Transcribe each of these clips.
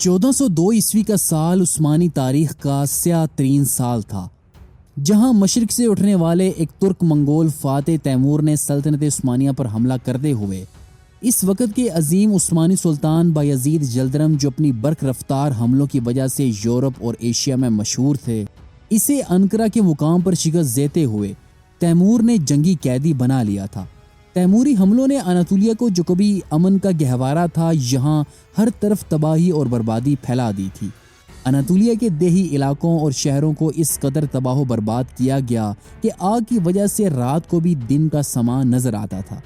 1402 کا سال عثمانی تاریخ کا سیاہ ترین سال تھا، جہاں مشرق سے اٹھنے والے ایک ترک منگول فاتح تیمور نے سلطنت عثمانیہ پر حملہ کرتے ہوئے اس وقت کے عظیم عثمانی سلطان بایزید جلدرم، جو اپنی برق رفتار حملوں کی وجہ سے یورپ اور ایشیا میں مشہور تھے، اسے انقرہ کے مقام پر شکست دیتے ہوئے تیمور نے جنگی قیدی بنا لیا تھا۔ تیموری حملوں نے اناطولیہ کو، جو کبھی امن کا گہوارہ تھا، یہاں ہر طرف تباہی اور بربادی پھیلا دی تھی۔ اناطولیہ کے دیہی علاقوں اور شہروں کو اس قدر تباہ و برباد کیا گیا کہ آگ کی وجہ سے رات کو بھی دن کا سماں نظر آتا تھا۔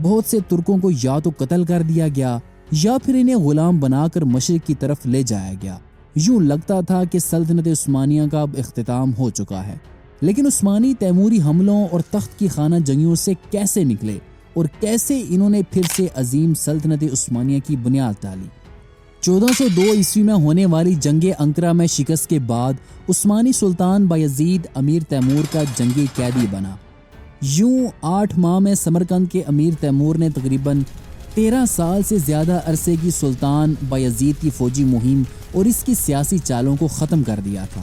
بہت سے ترکوں کو یا تو قتل کر دیا گیا یا پھر انہیں غلام بنا کر مشرق کی طرف لے جایا گیا۔ یوں لگتا تھا کہ سلطنت عثمانیہ کا اب اختتام ہو چکا ہے، لیکن عثمانی تیموری حملوں اور تخت کی خانہ جنگیوں سے کیسے نکلے اور کیسے انہوں نے پھر سے عظیم سلطنت عثمانیہ کی بنیاد ڈالی۔ 1402 میں ہونے والی جنگ انقرہ میں شکست کے بعد عثمانی سلطان بایزید امیر تیمور کا جنگی قیدی بنا۔ یوں 8 ماہ میں سمرقند کے امیر تیمور نے تقریباً 13 سال سے زیادہ عرصے کی سلطان بایزید کی فوجی مہم اور اس کی سیاسی چالوں کو ختم کر دیا تھا۔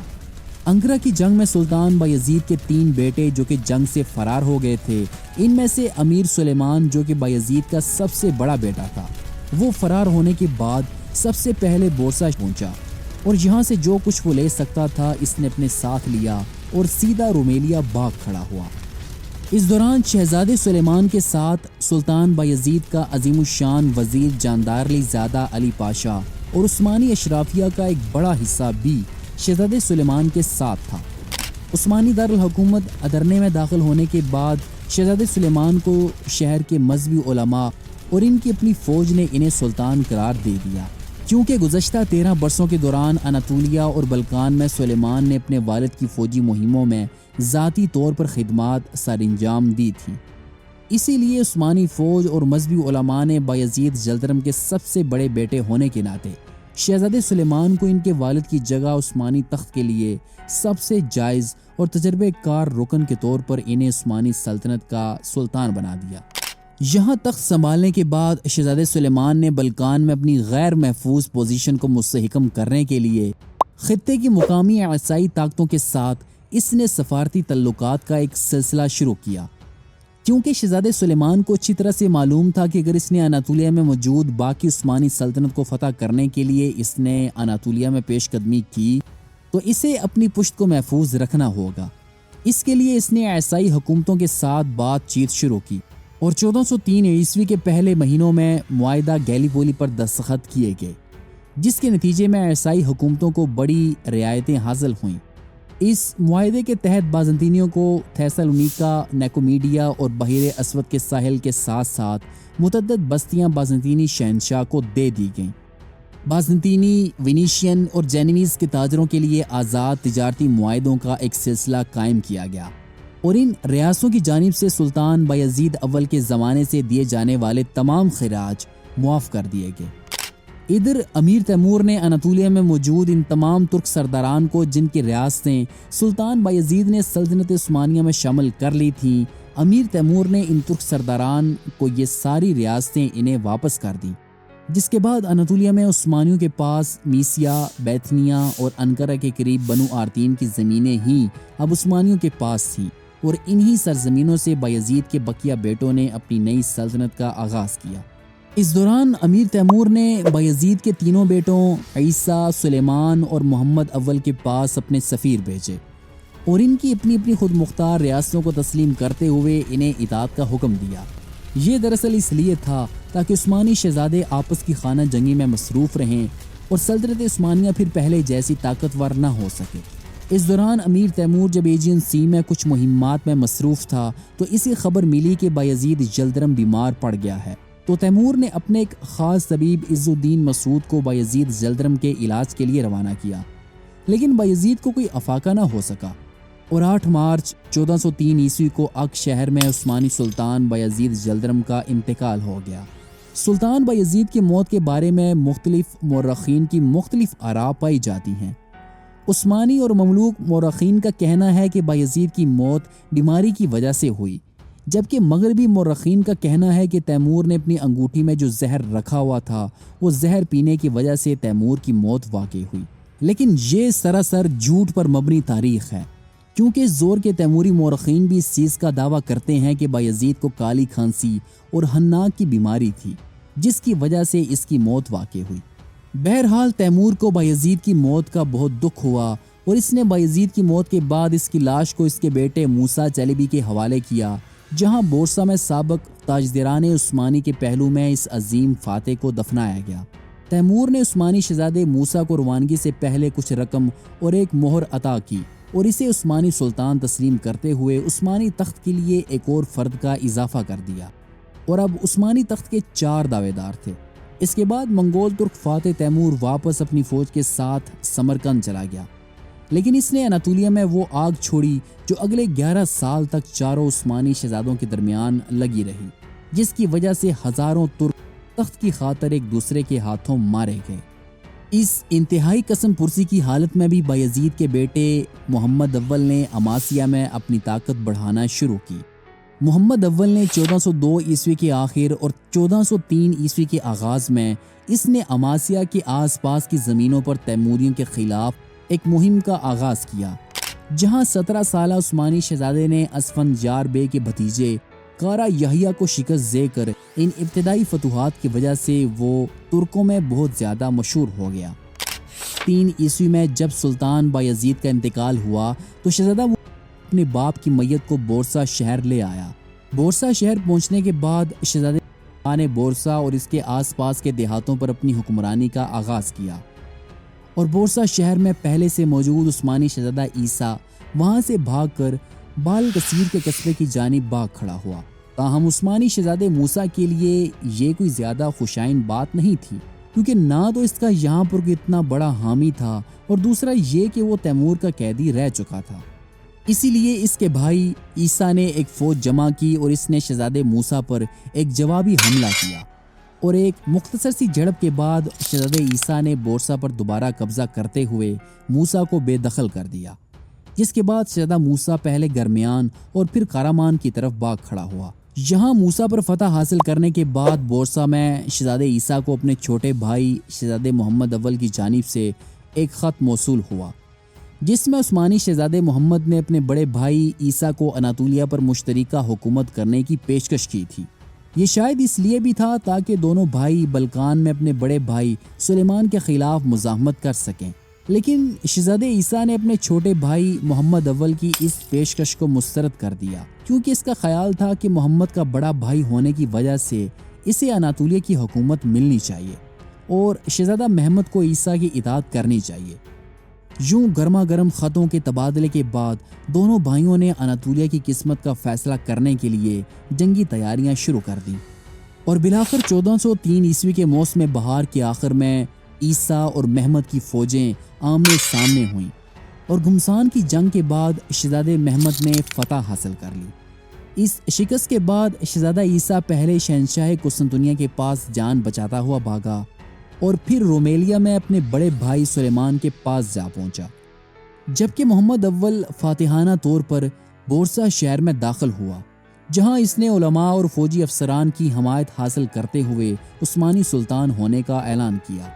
انقرہ کی جنگ میں سلطان بایزید کے 3 بیٹے جو کہ جنگ سے فرار ہو گئے تھے، ان میں سے امیر سلیمان جو کہ بایزید کا سب سے بڑا بیٹا تھا، وہ فرار ہونے کے بعد سب سے پہلے بورسا پہنچا اور یہاں سے جو کچھ وہ لے سکتا تھا اس نے اپنے ساتھ لیا اور سیدھا رومیلیا بھاگ کھڑا ہوا۔ اس دوران شہزادے سلیمان کے ساتھ سلطان بایزید کا عظیم الشان وزیر جاندارلی زادہ علی پاشا اور عثمانی اشرافیہ کا ایک بڑا حصہ بھی شہزادے سلیمان کے ساتھ تھا۔ عثمانی دارالحکومت ادرنہ میں داخل ہونے کے بعد شہزادے سلیمان کو شہر کے مذہبی علماء اور ان کی اپنی فوج نے انہیں سلطان قرار دے دیا، کیونکہ گزشتہ 13 برسوں کے دوران اناطولیہ اور بلقان میں سلیمان نے اپنے والد کی فوجی مہموں میں ذاتی طور پر خدمات سر انجام دی تھیں۔ اسی لیے عثمانی فوج اور مذہبی علماء نے بایزید جلدرم کے سب سے بڑے بیٹے ہونے کے ناطے شہزادے سلیمان کو ان کے والد کی جگہ عثمانی تخت کے لیے سب سے جائز اور تجربے کار رکن کے طور پر انہیں عثمانی سلطنت کا سلطان بنا دیا۔ یہاں تخت سنبھالنے کے بعد شہزادے سلیمان نے بلقان میں اپنی غیر محفوظ پوزیشن کو مستحکم کرنے کے لیے خطے کی مقامی عیسائی طاقتوں کے ساتھ اس نے سفارتی تعلقات کا ایک سلسلہ شروع کیا، کیونکہ شہزادے سلیمان کو اچھی طرح سے معلوم تھا کہ اگر اس نے اناطولیہ میں موجود باقی عثمانی سلطنت کو فتح کرنے کے لیے اس نے اناطولیہ میں پیش قدمی کی تو اسے اپنی پشت کو محفوظ رکھنا ہوگا۔ اس کے لیے اس نے عیسائی حکومتوں کے ساتھ بات چیت شروع کی اور 1403 کے پہلے مہینوں میں معاہدہ گیلیپولی پر دستخط کیے گئے، جس کے نتیجے میں عیسائی حکومتوں کو بڑی رعایتیں حاصل ہوئیں۔ اس معاہدے کے تحت بازنطینیوں کو تھیسالونیکا، نیکومیڈیا اور بحیر اسود کے ساحل کے ساتھ ساتھ متعدد بستیاں بازنطینی شہنشاہ کو دے دی گئیں۔ بازنطینی، وینیشین اور جینویز کے تاجروں کے لیے آزاد تجارتی معاہدوں کا ایک سلسلہ قائم کیا گیا اور ان ریاستوں کی جانب سے سلطان بایزید اول کے زمانے سے دیے جانے والے تمام خراج معاف کر دیے گئے۔ ادھر امیر تیمور نے اناطولیہ میں موجود ان تمام ترک سرداران کو، جن کی ریاستیں سلطان بایزید نے سلطنت عثمانیہ میں شامل کر لی تھیں، امیر تیمور نے ان ترک سرداران کو یہ ساری ریاستیں انہیں واپس کر دیں، جس کے بعد اناطولیہ میں عثمانیوں کے پاس میسیا، بیتھنیا اور انقرہ کے قریب بنو آرتین کی زمینیں ہی اب عثمانیوں کے پاس تھیں اور انہی سرزمینوں سے بایزید کے بقیہ بیٹوں نے اپنی نئی سلطنت کا آغاز کیا۔ اس دوران امیر تیمور نے بایزید کے تینوں بیٹوں عیسیٰ، سلیمان اور محمد اول کے پاس اپنے سفیر بھیجے اور ان کی اپنی اپنی خود مختار ریاستوں کو تسلیم کرتے ہوئے انہیں اطاعت کا حکم دیا۔ یہ دراصل اس لیے تھا تاکہ عثمانی شہزادے آپس کی خانہ جنگی میں مصروف رہیں اور سلطنت عثمانیہ پھر پہلے جیسی طاقتور نہ ہو سکے۔ اس دوران امیر تیمور جب ایجین سی میں کچھ مہمات میں مصروف تھا تو اسے خبر ملی کہ بایزید جلدرم بیمار پڑ گیا ہے، تو تیمور نے اپنے ایک خاص طبیب عز الدین مسعود کو بایزید جلدرم کے علاج کے لیے روانہ کیا، لیکن بایزید کو کوئی افاقہ نہ ہو سکا اور 8 مارچ 1403 کو اک شہر میں عثمانی سلطان بایزید جلدرم کا انتقال ہو گیا۔ سلطان بایزید کی موت کے بارے میں مختلف مورخین کی مختلف آراء پائی جاتی ہیں۔ عثمانی اور مملوک مورخین کا کہنا ہے کہ بایزید کی موت بیماری کی وجہ سے ہوئی، جبکہ مغربی مورخین کا کہنا ہے کہ تیمور نے اپنی انگوٹھی میں جو زہر رکھا ہوا تھا وہ زہر پینے کی وجہ سے تیمور کی موت واقع ہوئی، لیکن یہ سراسر جھوٹ پر مبنی تاریخ ہے، کیونکہ زور کے تیموری مورخین بھی اس چیز کا دعویٰ کرتے ہیں کہ بایزید کو کالی کھانسی اور حناق کی بیماری تھی جس کی وجہ سے اس کی موت واقع ہوئی۔ بہرحال تیمور کو بایزید کی موت کا بہت دکھ ہوا اور اس نے بایزید کی موت کے بعد اس کی لاش کو اس کے بیٹے موسیٰ چیلیبی کے حوالے کیا، جہاں بورصہ میں سابق تاجداران عثمانی کے پہلو میں اس عظیم فاتح کو دفنایا گیا۔ تیمور نے عثمانی شہزادے موسیٰ کو روانگی سے پہلے کچھ رقم اور ایک مہر عطا کی اور اسے عثمانی سلطان تسلیم کرتے ہوئے عثمانی تخت کے لیے ایک اور فرد کا اضافہ کر دیا، اور اب عثمانی تخت کے 4 دعوے دار تھے۔ اس کے بعد منگول ترک فاتح تیمور واپس اپنی فوج کے ساتھ سمرقند چلا گیا، لیکن اس نے اناطولیہ میں وہ آگ چھوڑی جو اگلے 11 سال تک چاروں عثمانی شہزادوں کے درمیان لگی رہی، جس کی وجہ سے ہزاروں ترک تخت کی خاطر ایک دوسرے کے ہاتھوں مارے گئے۔ اس انتہائی قسم پرسی کی حالت میں بھی بایزید کے بیٹے محمد اول نے اماسیہ میں اپنی طاقت بڑھانا شروع کی۔ محمد اول نے 1402 عیسوی کے آخر اور 1403 عیسوی کے آغاز میں اس نے اماسیہ کے آس پاس کی زمینوں پر تیموریوں کے خلاف ایک مہم کا آغاز کیا، جہاں 17 سالہ عثمانی شہزادے نے اسفندیار بے کے بھتیجے قارا یحییٰ کو شکست دے کر ان ابتدائی فتوحات کی وجہ سے وہ ترکوں میں بہت زیادہ مشہور ہو گیا۔ 3 عیسوی میں جب سلطان بایزید کا انتقال ہوا تو شہزادہ اپنے باپ کی میت کو بورصہ شہر لے آیا۔ بورصہ شہر پہنچنے کے بعد شہزادے نے بورصہ اور اس کے آس پاس کے دیہاتوں پر اپنی حکمرانی کا آغاز کیا، اور بورصہ شہر میں پہلے سے موجود عثمانی شہزادہ عیسیٰ وہاں سے بھاگ کر بال کثیر کے قصبے کی جانب بھاگ کھڑا ہوا۔ تاہم عثمانی شہزادے موسیٰ کے لیے یہ کوئی زیادہ خوشائن بات نہیں تھی، کیونکہ نہ تو اس کا یہاں پر کوئی اتنا بڑا حامی تھا اور دوسرا یہ کہ وہ تیمور کا قیدی رہ چکا تھا۔ اسی لیے اس کے بھائی عیسیٰ نے ایک فوج جمع کی اور اس نے شہزادے موسیٰ پر ایک جوابی حملہ کیا، اور ایک مختصر سی جھڑپ کے بعد شہزادے عیسیٰ نے بورصہ پر دوبارہ قبضہ کرتے ہوئے موسیٰ کو بے دخل کر دیا، جس کے بعد شہزادہ موسیٰ پہلے گرمیان اور پھر کارامان کی طرف بھاگ کھڑا ہوا۔ یہاں موسیٰ پر فتح حاصل کرنے کے بعد بورصہ میں شہزادے عیسیٰ کو اپنے چھوٹے بھائی شہزادے محمد اول کی جانب سے ایک خط موصول ہوا، جس میں عثمانی شہزادے محمد نے اپنے بڑے بھائی عیسیٰ کو اناطولیہ پر مشترکہ حکومت کرنے کی پیشکش کی تھی۔ یہ شاید اس لیے بھی تھا تاکہ دونوں بھائی بلقان میں اپنے بڑے بھائی سلیمان کے خلاف مزاحمت کر سکیں، لیکن شہزادے عیسیٰ نے اپنے چھوٹے بھائی محمد اول کی اس پیشکش کو مسترد کر دیا، کیونکہ اس کا خیال تھا کہ محمد کا بڑا بھائی ہونے کی وجہ سے اسے اناطولیہ کی حکومت ملنی چاہیے اور شہزادہ محمد کو عیسیٰ کی اطاعت کرنی چاہیے۔ یوں گرما گرم خطوں کے تبادلے کے بعد دونوں بھائیوں نے اناطولیہ کی قسمت کا فیصلہ کرنے کے لیے جنگی تیاریاں شروع کر دیں، اور بالآخر 1403 عیسوی کے موسم بہار کے آخر میں عیسیٰ اور محمد کی فوجیں آمنے سامنے ہوئیں، اور گھمسان کی جنگ کے بعد شہزادے محمد نے فتح حاصل کر لی۔ اس شکست کے بعد شہزادہ عیسیٰ پہلے شہنشاہ قسطنطنیہ کے پاس جان بچاتا ہوا بھاگا اور پھر رومیلیا میں اپنے بڑے بھائی سلیمان کے پاس جا پہنچا، جبکہ محمد اول فاتحانہ طور پر بورصہ شہر میں داخل ہوا، جہاں اس نے علماء اور فوجی افسران کی حمایت حاصل کرتے ہوئے عثمانی سلطان ہونے کا اعلان کیا۔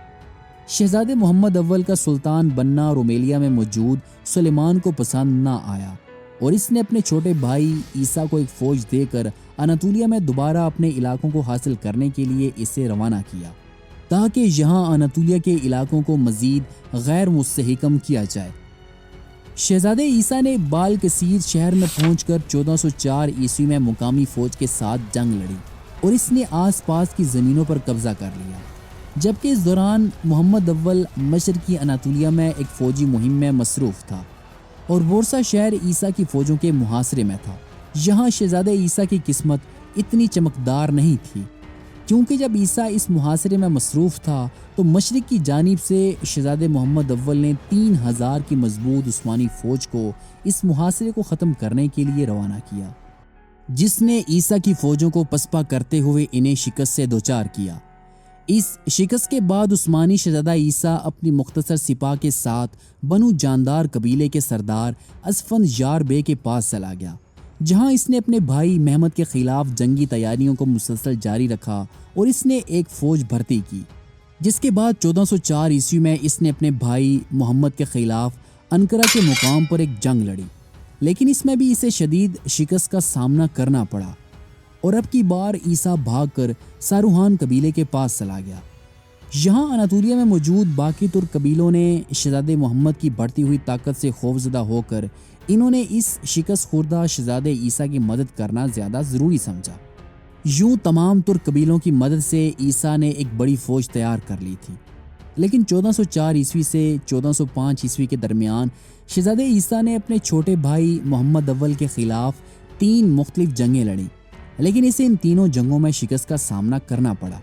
شہزادے محمد اول کا سلطان بننا رومیلیا میں موجود سلیمان کو پسند نہ آیا، اور اس نے اپنے چھوٹے بھائی عیسیٰ کو ایک فوج دے کر اناطولیہ میں دوبارہ اپنے علاقوں کو حاصل کرنے کے لیے اسے روانہ کیا، تاکہ یہاں اناطولیہ کے علاقوں کو مزید غیر مستحکم کیا جائے۔ شہزادے عیسیٰ نے بال کثیر شہر میں پہنچ کر 1404 عیسوی میں مقامی فوج کے ساتھ جنگ لڑی اور اس نے آس پاس کی زمینوں پر قبضہ کر لیا، جبکہ اس دوران محمد اول مشرقی اناطولیہ میں ایک فوجی مہم میں مصروف تھا اور بورصہ شہر عیسیٰ کی فوجوں کے محاصرے میں تھا۔ یہاں شہزادے عیسیٰ کی قسمت اتنی چمکدار نہیں تھی، کیونکہ جب عیسیٰ اس محاصرے میں مصروف تھا تو مشرق کی جانب سے شہزادے محمد اول نے 3000 کی مضبوط عثمانی فوج کو اس محاصرے کو ختم کرنے کے لیے روانہ کیا، جس نے عیسیٰ کی فوجوں کو پسپا کرتے ہوئے انہیں شکست سے دوچار کیا۔ اس شکست کے بعد عثمانی شہزادہ عیسیٰ اپنی مختصر سپاہ کے ساتھ بنو جاندار قبیلے کے سردار اسفندیار بے کے پاس چلا گیا جہاں اس نے اپنے بھائی محمد کے خلاف جنگی تیاریوں کو مسلسل جاری رکھا اور اس نے ایک فوج بھرتی کی، جس کے بعد 1404 عیسوی میں اس نے اپنے بھائی محمد کے خلاف انقرہ کے مقام پر ایک جنگ لڑی، لیکن اس میں بھی اسے شدید شکست کا سامنا کرنا پڑا اور اب کی بار عیسیٰ بھاگ کر ساروہان قبیلے کے پاس چلا گیا۔ یہاں اناطولیہ میں موجود باقی ترک قبیلوں نے شہزادے محمد کی بڑھتی ہوئی طاقت سے خوفزدہ ہو کر انہوں نے اس شکست خوردہ شہزادے عیسیٰ کی مدد کرنا زیادہ ضروری سمجھا۔ یوں تمام ترک قبیلوں کی مدد سے عیسیٰ نے ایک بڑی فوج تیار کر لی تھی، لیکن 1404 عیسوی سے 1405 عیسوی کے درمیان شہزادے عیسیٰ نے اپنے چھوٹے بھائی محمد اول کے خلاف 3 مختلف جنگیں لڑیں، لیکن اسے ان تینوں جنگوں میں شکست کا سامنا کرنا پڑا۔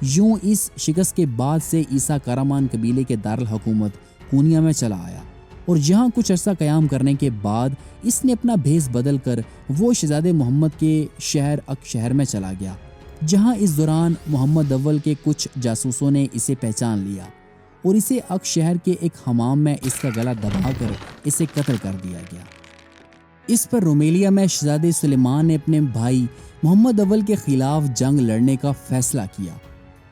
یوں اس شکست کے بعد سے عیسیٰ کارمان قبیلے کے دارالحکومت کونیا میں چلا آیا اور یہاں کچھ عرصہ قیام کرنے کے بعد اس نے اپنا بھیس بدل کر وہ شہزادے محمد کے شہر اک شہر میں چلا گیا، جہاں اس دوران محمد اول کے کچھ جاسوسوں نے اسے پہچان لیا اور اسے اک شہر کے ایک حمام میں اس کا گلا دبا کر اسے قتل کر دیا گیا۔ اس پر رومیلیا میں شہزادے سلیمان نے اپنے بھائی محمد اول کے خلاف جنگ لڑنے کا فیصلہ کیا۔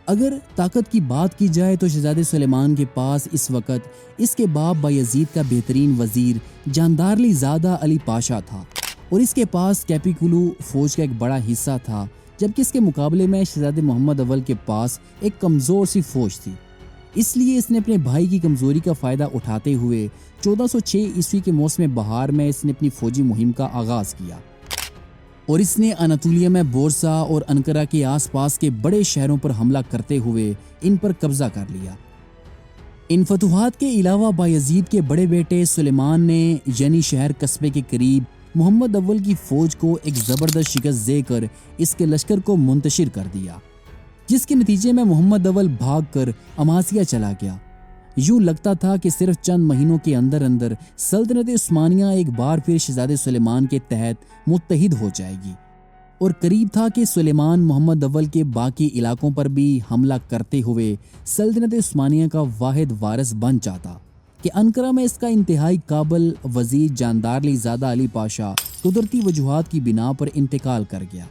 اگر طاقت کی بات کی جائے تو شہزادے سلیمان کے پاس اس وقت اس کے باپ بایزید کا بہترین وزیر جاندارلی زادہ علی پاشا تھا اور اس کے پاس کیپیکولو فوج کا ایک بڑا حصہ تھا، جبکہ اس کے مقابلے میں شہزادے محمد اول کے پاس ایک کمزور سی فوج تھی۔ اس لیے اس نے اپنے بھائی کی کمزوری کا فائدہ اٹھاتے ہوئے 1406 عیسوی کے موسم بہار میں اس نے اپنی فوجی مہم کا آغاز کیا اور اس نے اناطولیہ میں بورسا اور انقرہ کے آس پاس کے بڑے شہروں پر حملہ کرتے ہوئے ان پر قبضہ کر لیا۔ ان فتوحات کے علاوہ بایزید کے بڑے بیٹے سلیمان نے یعنی شہر قصبے کے قریب محمد اول کی فوج کو ایک زبردست شکست دے کر اس کے لشکر کو منتشر کر دیا، جس کے نتیجے میں محمد اول بھاگ کر اماسیہ چلا گیا۔ یوں لگتا تھا کہ صرف چند مہینوں کے اندر اندر سلطنت عثمانیہ ایک بار پھر شہزادے سلیمان کے تحت متحد ہو جائے گی، اور قریب تھا کہ سلیمان محمد اول کے باقی علاقوں پر بھی حملہ کرتے ہوئے سلطنت عثمانیہ کا واحد وارث بن جاتا کہ انقرہ میں اس کا انتہائی قابل وزیر جاندارلی زادہ علی پاشا قدرتی وجوہات کی بنا پر انتقال کر گیا۔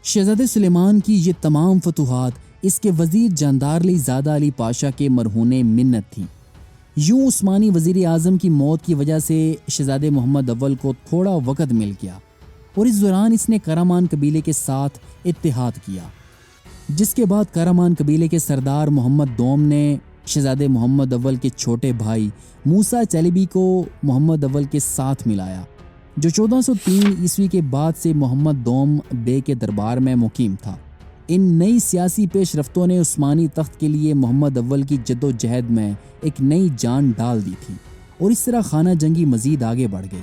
شہزادے سلیمان کی یہ تمام فتوحات اس کے وزیر جاندارلی زادہ علی پاشا کے مرہون منت تھی۔ یوں عثمانی وزیر اعظم کی موت کی وجہ سے شہزادے محمد اول کو تھوڑا وقت مل گیا اور اس دوران اس نے کارمان قبیلے کے ساتھ اتحاد کیا، جس کے بعد کارمان قبیلے کے سردار محمد دوم نے شہزادے محمد اول کے چھوٹے بھائی موسیٰ چیلیبی کو محمد اول کے ساتھ ملایا، جو 1403 عیسوی کے بعد سے محمد دوم بے کے دربار میں مقیم تھا۔ ان نئی سیاسی پیش رفتوں نے عثمانی تخت کے لیے محمد اول کی جد و جہد میں ایک نئی جان ڈال دی تھی اور اس طرح خانہ جنگی مزید آگے بڑھ گئی۔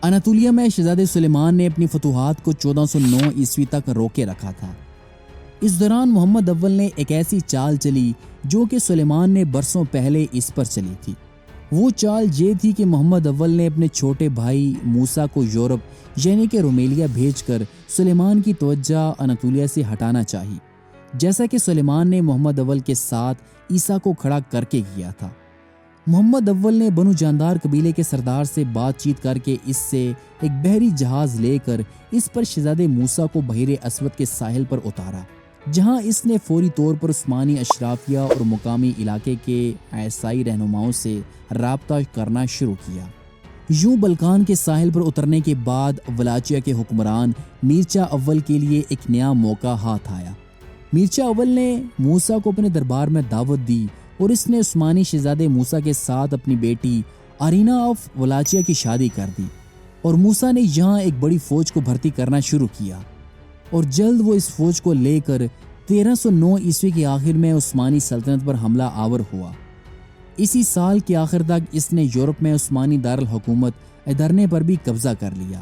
اناطولیہ میں شہزادے سلیمان نے اپنی فتوحات کو 1409 عیسوی تک روکے رکھا تھا۔ اس دوران محمد اول نے ایک ایسی چال چلی جو کہ سلیمان نے برسوں پہلے اس پر چلی تھی۔ وہ چال یہ تھی کہ محمد اول نے اپنے چھوٹے بھائی موسیٰ کو یورپ یعنی کہ رومیلیا بھیج کر سلیمان کی توجہ اناطولیہ سے ہٹانا چاہی، جیسا کہ سلیمان نے محمد اول کے ساتھ عیسیٰ کو کھڑا کر کے کیا تھا۔ محمد اول نے بنو جاندار قبیلے کے سردار سے بات چیت کر کے اس سے ایک بحری جہاز لے کر اس پر شہزادے موسیٰ کو بحیر اسود کے ساحل پر اتارا، جہاں اس نے فوری طور پر عثمانی اشرافیہ اور مقامی علاقے کے عیسائی رہنماؤں سے رابطہ کرنا شروع کیا۔ یوں بلقان کے ساحل پر اترنے کے بعد ولاچیا کے حکمران میرچا اول کے لیے ایک نیا موقع ہاتھ آیا۔ میرچا اول نے موسیٰ کو اپنے دربار میں دعوت دی اور اس نے عثمانی شہزادے موسیٰ کے ساتھ اپنی بیٹی آرینا آف ولاچیا کی شادی کر دی اور موسیٰ نے یہاں ایک بڑی فوج کو بھرتی کرنا شروع کیا اور جلد وہ اس فوج کو لے کر 1309 عیسوی کے آخر میں عثمانی سلطنت پر حملہ آور ہوا۔ اسی سال کے آخر تک اس نے یورپ میں عثمانی دارالحکومت ادرنے پر بھی قبضہ کر لیا۔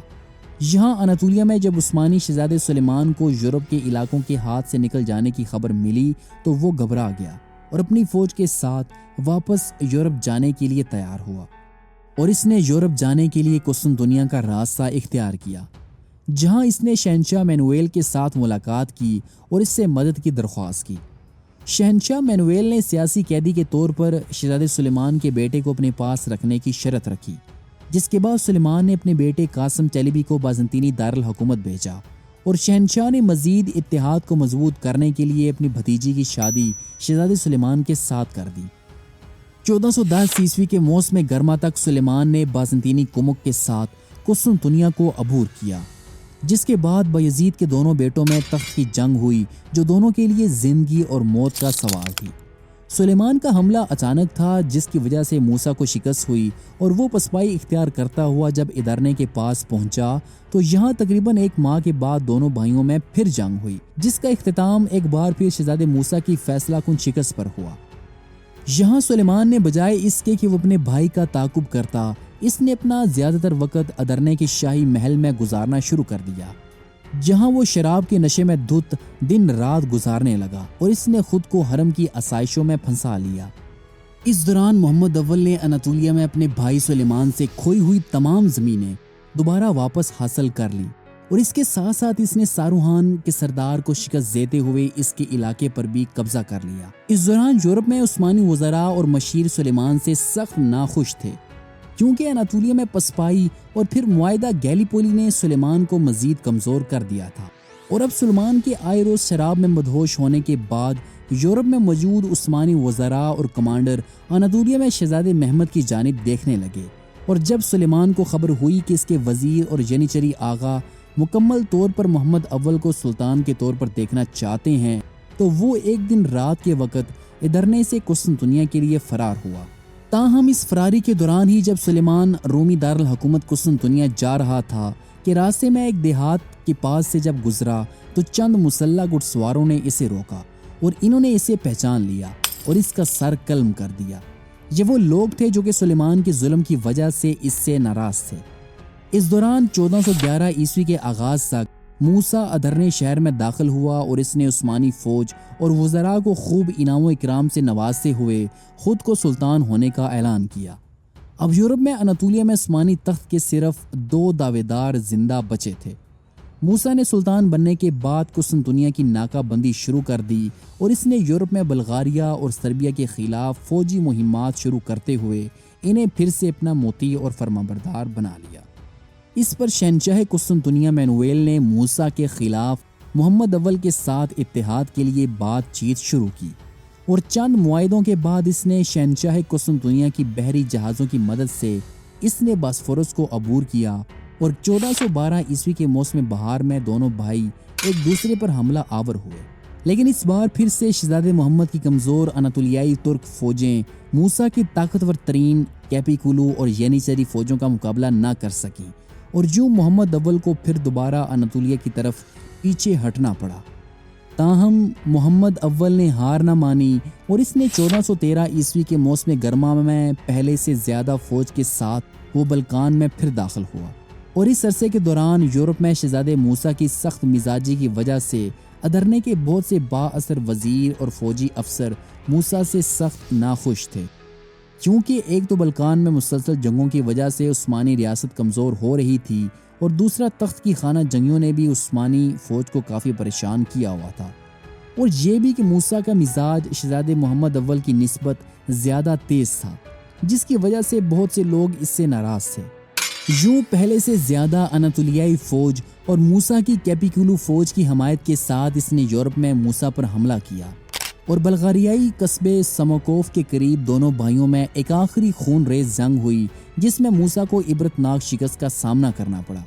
یہاں اناطولیہ میں جب عثمانی شہزادے سلیمان کو یورپ کے علاقوں کے ہاتھ سے نکل جانے کی خبر ملی تو وہ گھبرا گیا اور اپنی فوج کے ساتھ واپس یورپ جانے کے لیے تیار ہوا اور اس نے یورپ جانے کے لیے قسطنطنیہ کا راستہ اختیار کیا، جہاں اس نے شہنشاہ مینویل کے ساتھ ملاقات کی اور اس سے مدد کی درخواست کی۔ شہنشاہ مینویل نے سیاسی قیدی کے طور پر شہزادے سلیمان کے بیٹے کو اپنے پاس رکھنے کی شرط رکھی جس کے بعد سلیمان نے اپنے بیٹے قاسم چلیبی کو بازنطینی دارالحکومت بھیجا اور شہنشاہ نے مزید اتحاد کو مضبوط کرنے کے لیے اپنی بھتیجی کی شادی شہزادے سلیمان کے ساتھ کر دی۔ 1410 کے موسم گرما تک سلیمان نے بازنطینی کمک کے ساتھ قسطنطنیہ کو عبور کیا، جس کے بعد بایزید کے دونوں بیٹوں میں تخت کی جنگ ہوئی جو دونوں کے لیے زندگی اور موت کا سوال تھی۔ سلیمان کا حملہ اچانک تھا، جس کی وجہ سے موسیٰ کو شکست ہوئی اور وہ پسپائی اختیار کرتا ہوا جب ادرنے کے پاس پہنچا تو یہاں تقریباً 1 ماہ کے بعد دونوں بھائیوں میں پھر جنگ ہوئی، جس کا اختتام ایک بار پھر شہزادے موسیٰ کی فیصلہ کن شکست پر ہوا۔ یہاں سلیمان نے بجائے اس کے کہ وہ اپنے بھائی کا تعاقب کرتا، اس نے اپنا زیادہ تر وقت ادرنے کے شاہی محل میں گزارنا شروع کر دیا، جہاں وہ شراب کے نشے میں دھت دن رات گزارنے لگا اور اس نے خود کو حرم کی آسائشوں میں پھنسا لیا۔ اس دوران محمد اول نے اناطولیہ میں اپنے بھائی سلیمان سے کھوئی ہوئی تمام زمینیں دوبارہ واپس حاصل کر لیں اور اس کے ساتھ ساتھ اس نے ساروہان کے سردار کو شکست دیتے ہوئے اس کے علاقے پر بھی قبضہ کر لیا۔ اس دوران یورپ میں عثمانی وزراء اور مشیر سلیمان سے سخت ناخوش تھے، کیونکہ اناطولیہ میں پسپائی اور پھر معاہدہ گیلیپولی نے سلیمان کو مزید کمزور کر دیا تھا، اور اب سلیمان کے آئے روز شراب میں مدہوش ہونے کے بعد یورپ میں موجود عثمانی وزراء اور کمانڈر اناطولیہ میں شہزادے محمد کی جانب دیکھنے لگے، اور جب سلیمان کو خبر ہوئی کہ اس کے وزیر اور ینیچری آغا مکمل طور پر محمد اول کو سلطان کے طور پر دیکھنا چاہتے ہیں تو وہ ایک دن رات کے وقت ادرنے سے قسطنطنیہ کے لیے فرار ہوا۔ تاہم اس فراری کے دوران ہی جب سلیمان رومی دارالحکومت قسطنطنیہ جا رہا تھا کہ راستے میں ایک دیہات کے پاس سے جب گزرا تو چند مسلح گھڑ سواروں نے اسے روکا اور انہوں نے اسے پہچان لیا اور اس کا سر قلم کر دیا۔ یہ وہ لوگ تھے جو کہ سلیمان کے ظلم کی وجہ سے اس سے ناراض تھے۔ اس دوران 1411 کے آغاز تک موسیٰ ادرنے شہر میں داخل ہوا اور اس نے عثمانی فوج اور وزراء کو خوب انعام و اکرام سے نوازتے ہوئے خود کو سلطان ہونے کا اعلان کیا۔ اب یورپ میں اناطولیہ میں عثمانی تخت کے صرف 2 دعویدار زندہ بچے تھے۔ موسیٰ نے سلطان بننے کے بعد قسطنطنیہ کی ناکہ بندی شروع کر دی اور اس نے یورپ میں بلغاریہ اور سربیا کے خلاف فوجی مہمات شروع کرتے ہوئے انہیں پھر سے اپنا مطیع اور فرمانبردار بنا لیا۔ اس پر شہنشاہ قسطنطنیہ مینویل نے موسیٰ کے خلاف محمد اول کے ساتھ اتحاد کے لیے بات چیت شروع کی، اور چند معاہدوں کے بعد اس نے شہنشاہ قسطنطنیہ کی بحری جہازوں کی مدد سے اس نے باسفورس کو عبور کیا، اور 1412 کے موسم بہار میں دونوں بھائی ایک دوسرے پر حملہ آور ہوئے، لیکن اس بار پھر سے شہزادے محمد کی کمزور اناطولیائی ترک فوجیں موسیٰ کی طاقتور ترین کیپیکولو اور ینیچری فوجوں کا مقابلہ نہ کر سکیں، اور جو محمد اول کو پھر دوبارہ اناطولیہ کی طرف پیچھے ہٹنا پڑا۔ تاہم محمد اول نے ہار نہ مانی اور اس نے 1413 کے موسم گرما میں پہلے سے زیادہ فوج کے ساتھ وہ بلقان میں پھر داخل ہوا، اور اس عرصے کے دوران یورپ میں شہزادے موسیٰ کی سخت مزاجی کی وجہ سے ادرنے کے بہت سے با اثر وزیر اور فوجی افسر موسیٰ سے سخت ناخوش تھے، کیونکہ ایک تو بلقان میں مسلسل جنگوں کی وجہ سے عثمانی ریاست کمزور ہو رہی تھی، اور دوسرا تخت کی خانہ جنگیوں نے بھی عثمانی فوج کو کافی پریشان کیا ہوا تھا، اور یہ بھی کہ موسیٰ کا مزاج شہزادے محمد اول کی نسبت زیادہ تیز تھا، جس کی وجہ سے بہت سے لوگ اس سے ناراض تھے۔ یوں پہلے سے زیادہ اناطولیائی فوج اور موسیٰ کی کیپیکولو فوج کی حمایت کے ساتھ اس نے یورپ میں موسیٰ پر حملہ کیا، اور بلغاریائی قصبے سموکوف کے قریب دونوں بھائیوں میں ایک آخری خون ریز جنگ ہوئی، جس میں موسیٰ کو عبرتناک شکست کا سامنا کرنا پڑا۔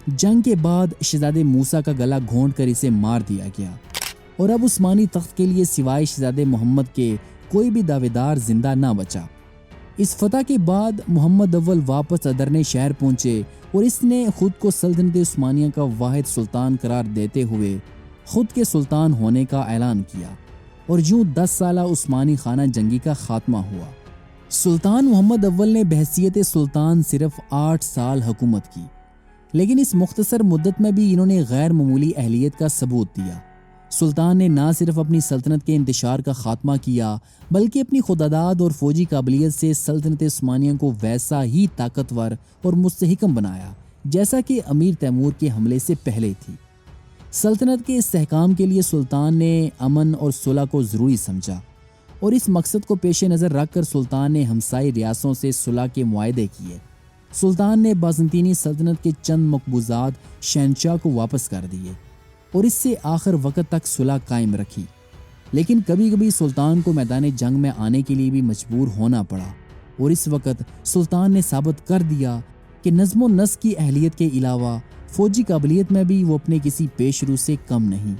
جنگ کے بعد شہزادے موسیٰ کا گلا گھونٹ کر اسے مار دیا گیا، اور اب عثمانی تخت کے لیے سوائے شہزادے محمد کے کوئی بھی دعویدار زندہ نہ بچا۔ اس فتح کے بعد محمد اول واپس ادرنے شہر پہنچے اور اس نے خود کو سلطنت عثمانیہ کا واحد سلطان قرار دیتے ہوئے خود کے سلطان ہونے کا اعلان کیا، اور یوں 10 سالہ عثمانی خانہ جنگی کا خاتمہ ہوا۔ سلطان محمد اول نے بحیثیت سلطان صرف 8 سال حکومت کی، لیکن اس مختصر مدت میں بھی انہوں نے غیر معمولی اہلیت کا ثبوت دیا۔ سلطان نے نہ صرف اپنی سلطنت کے انتشار کا خاتمہ کیا بلکہ اپنی خودداد اور فوجی قابلیت سے سلطنت عثمانیہ کو ویسا ہی طاقتور اور مستحکم بنایا جیسا کہ امیر تیمور کے حملے سے پہلے تھی۔ سلطنت کے استحکام کے لیے سلطان نے امن اور صلح کو ضروری سمجھا، اور اس مقصد کو پیش نظر رکھ کر سلطان نے ہمسائے ریاستوں سے صلح کے معاہدے کیے۔ سلطان نے بازنطینی سلطنت کے چند مقبوضات شہنشاہ کو واپس کر دیے اور اس سے آخر وقت تک صلح قائم رکھی، لیکن کبھی کبھی سلطان کو میدان جنگ میں آنے کے لیے بھی مجبور ہونا پڑا، اور اس وقت سلطان نے ثابت کر دیا کہ نظم و نسق کی اہلیت کے علاوہ فوجی قابلیت میں بھی وہ اپنے کسی پیش رو سے کم نہیں۔